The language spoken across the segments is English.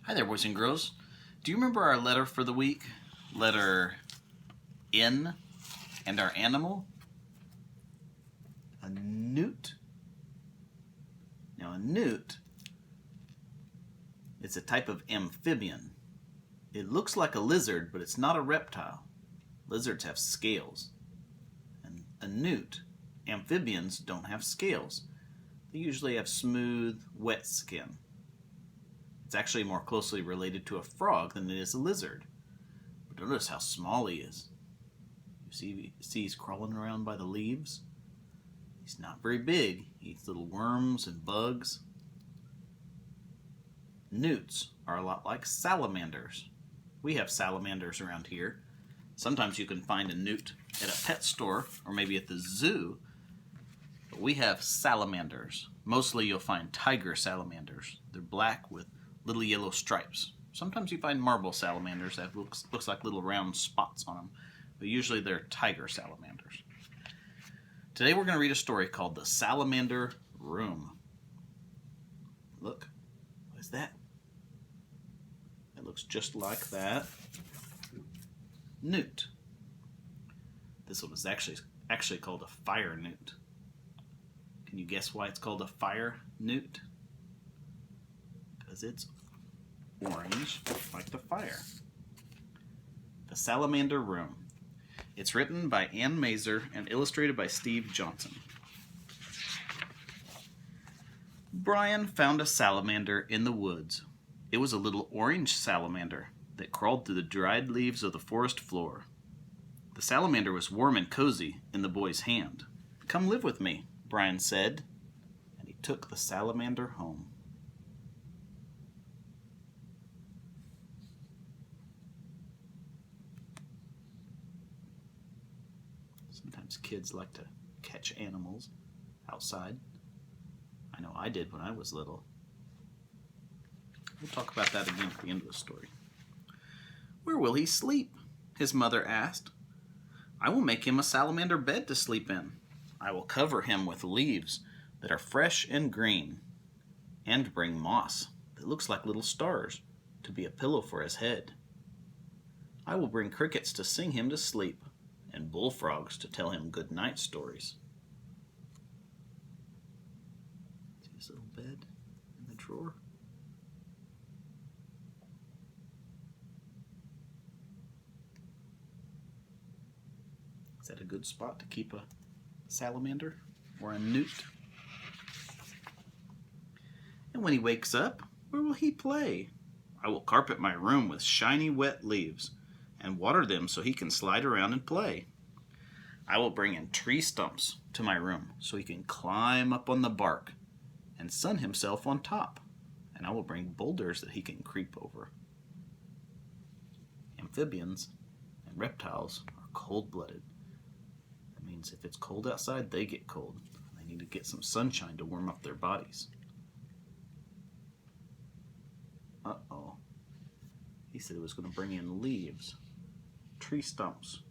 Hi there, boys and girls. Do you remember our letter for the week? Letter N and our animal? A newt. Now a newt is a type of amphibian. It looks like a lizard, but it's not a reptile. Lizards have scales. And a newt, amphibians don't have scales. They usually have smooth, wet skin. It's actually more closely related to a frog than it is a lizard. But notice how small he is. You see he's crawling around by the leaves? He's not very big. He eats little worms and bugs. Newts are a lot like salamanders. We have salamanders around here. Sometimes you can find a newt at a pet store or maybe at the zoo. But we have salamanders. Mostly you'll find tiger salamanders. They're black with little yellow stripes. Sometimes you find marble salamanders that looks like little round spots on them, but usually they're tiger salamanders. Today we're going to read a story called The Salamander Room. Look, what is that? It looks just like that newt. This one is actually called a fire newt. Can you guess why it's called a fire newt? Because it's orange like the fire. The Salamander Room. It's written by Ann Mazer and illustrated by Steve Johnson. Brian found a salamander in the woods. It was a little orange salamander that crawled through the dried leaves of the forest floor. The salamander was warm and cozy in the boy's hand. "Come live with me," Brian said, and he took the salamander home. Sometimes kids like to catch animals outside. I know I did when I was little. We'll talk about that again at the end of the story. "Where will he sleep?" his mother asked. "I will make him a salamander bed to sleep in. I will cover him with leaves that are fresh and green, and bring moss that looks like little stars to be a pillow for his head. I will bring crickets to sing him to sleep, and bullfrogs to tell him good night stories." See his little bed in the drawer? Is that a good spot to keep a salamander or a newt? And when he wakes up, where will he play? I will carpet my room with shiny wet leaves and water them so he can slide around and play. I will bring in tree stumps to my room so he can climb up on the bark and sun himself on top. And I will bring boulders that he can creep over. Amphibians and reptiles are cold-blooded. That means if it's cold outside, they get cold. They need to get some sunshine to warm up their bodies. Uh-oh. He said he was going to bring in leaves, tree stumps,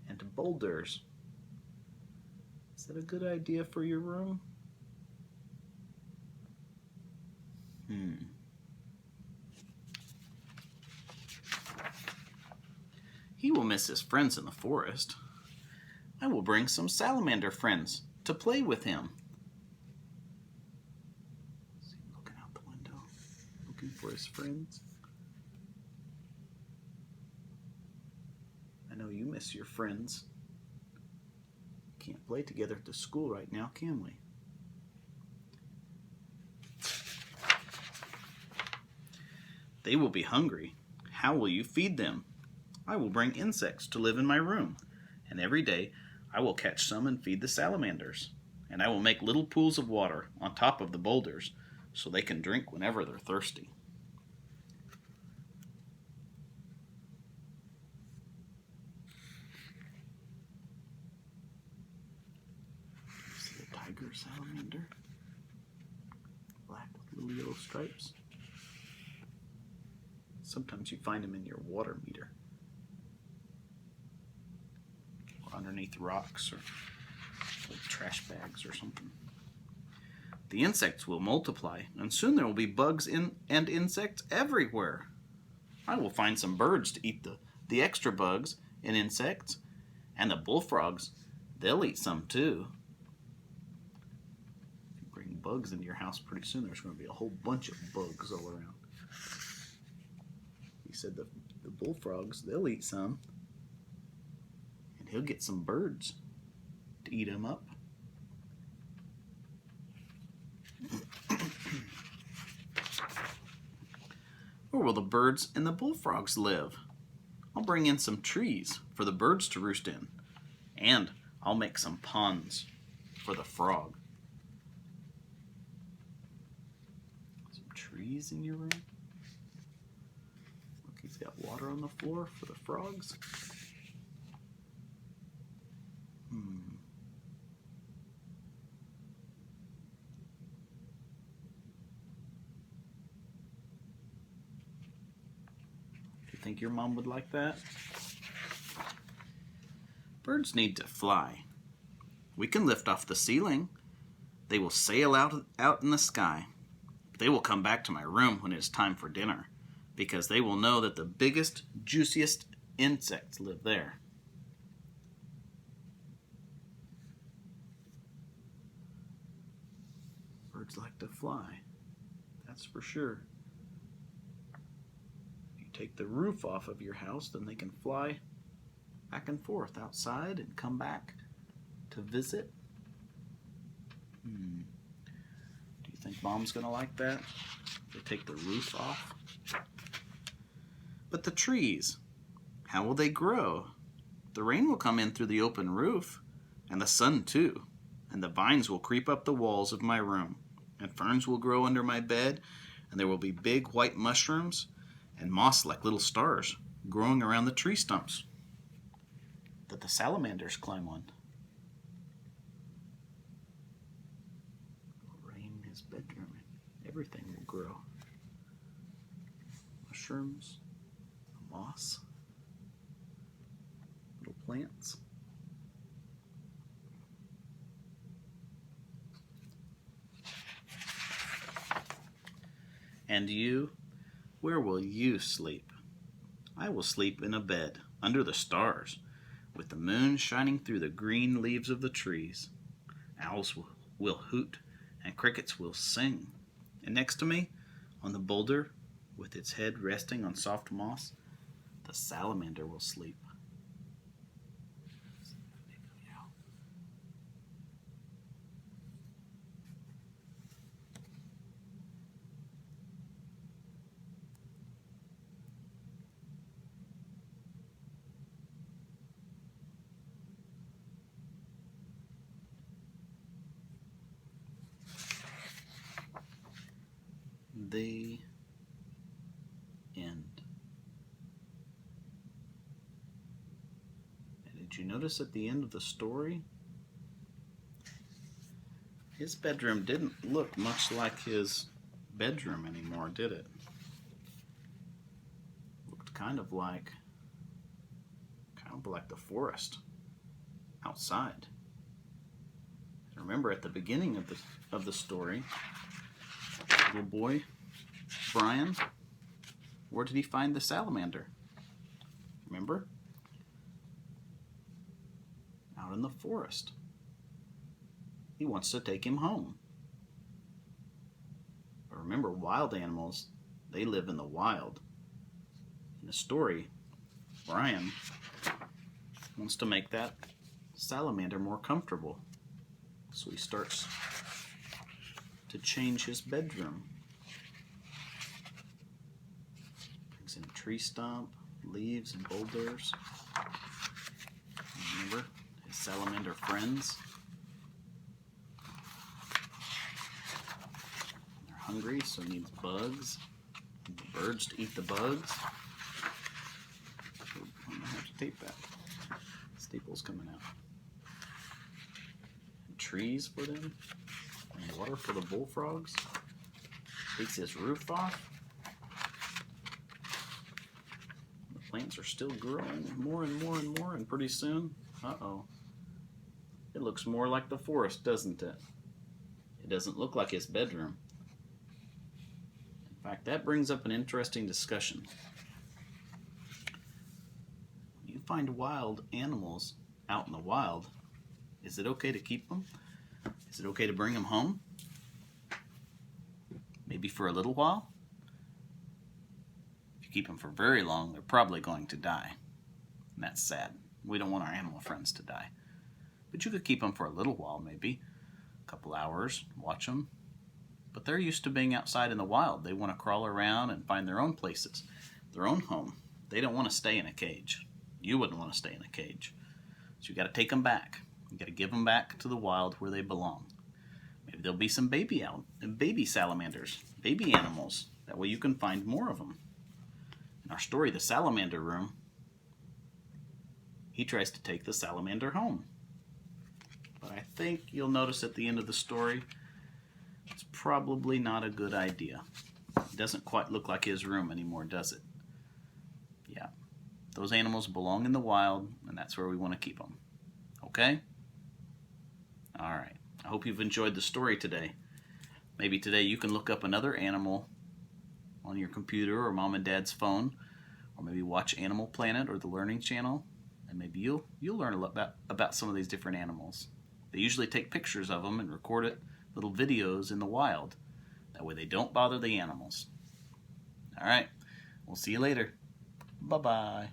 and boulders. Is that a good idea for your room? He will miss his friends in the forest. I will bring some salamander friends to play with him. See him looking out the window, looking for his friends. I know you miss your friends. Can't play together at the school right now, can we? They will be hungry. How will you feed them? I will bring insects to live in my room, and every day I will catch some and feed the salamanders. And I will make little pools of water on top of the boulders so they can drink whenever they're thirsty. See the tiger salamander? Black with little yellow stripes. Sometimes you find them in your water meter, or underneath rocks or trash bags or something. The insects will multiply, and soon there will be bugs and insects everywhere. I will find some birds to eat the extra bugs and insects, and the bullfrogs, they'll eat some too. If you bring bugs into your house, pretty soon there's going to be a whole bunch of bugs all around. He said the bullfrogs, they'll eat some, and he'll get some birds to eat them up. Where will the birds and the bullfrogs live? I'll bring in some trees for the birds to roost in, and I'll make some ponds for the frog. Some trees in your room? Look, he's got water on the floor for the frogs. Think your mom would like that? Birds need to fly. We can lift off the ceiling. They will sail out in the sky. They will come back to my room when it is time for dinner, because they will know that the biggest, juiciest insects live there. Birds like to fly, that's for sure. Take the roof off of your house, then they can fly back and forth outside and come back to visit. Do you think Mom's gonna like that? They take the roof off. But the trees, how will they grow? The rain will come in through the open roof, and the sun too, and the vines will creep up the walls of my room, and ferns will grow under my bed, and there will be big white mushrooms and moss like little stars growing around the tree stumps that the salamanders climb on. Rain in his bedroom, and everything will grow. Mushrooms, moss, little plants. And you? Where will you sleep? I will sleep in a bed under the stars, with the moon shining through the green leaves of the trees. Owls will hoot, and crickets will sing. And next to me, on the boulder, with its head resting on soft moss, the salamander will sleep. The end. And did you notice at the end of the story, his bedroom didn't look much like his bedroom anymore, did it? Looked kind of like the forest outside. And remember at the beginning of the story, little boy Brian, where did he find the salamander? Remember? Out in the forest. He wants to take him home. But remember, wild animals, they live in the wild. In the story, Brian wants to make that salamander more comfortable. So he starts to change his bedroom. Brings in a tree stump, leaves and boulders. Remember his salamander friends. They're hungry, so he needs bugs. The birds to eat the bugs. I'm gonna have to tape that. Staple's coming out. And trees for them. And water for the bullfrogs. Takes his roof off. The plants are still growing more and more and more, and pretty soon, it looks more like the forest, doesn't it? It doesn't look like his bedroom. In fact, that brings up an interesting discussion. When you find wild animals out in the wild, is it okay to keep them? Is it okay to bring them home? Maybe for a little while? If you keep them for very long, they're probably going to die. And that's sad. We don't want our animal friends to die. But you could keep them for a little while, maybe. A couple hours, watch them. But they're used to being outside in the wild. They want to crawl around and find their own places, their own home. They don't want to stay in a cage. You wouldn't want to stay in a cage. So you got to take them back. You got to give them back to the wild where they belong. Maybe there'll be some baby salamanders, baby animals. That way you can find more of them. In our story, the Salamander Room, he tries to take the salamander home. But I think you'll notice at the end of the story, it's probably not a good idea. It doesn't quite look like his room anymore, does it? Yeah. Those animals belong in the wild, and that's where we want to keep them. Okay? All right. I hope you've enjoyed the story today. Maybe today you can look up another animal on your computer or mom and dad's phone, or maybe watch Animal Planet or the Learning Channel, and maybe you'll learn a lot about some of these different animals. They usually take pictures of them and record it, little videos in the wild. That way they don't bother the animals. All right. We'll see you later. Bye-bye.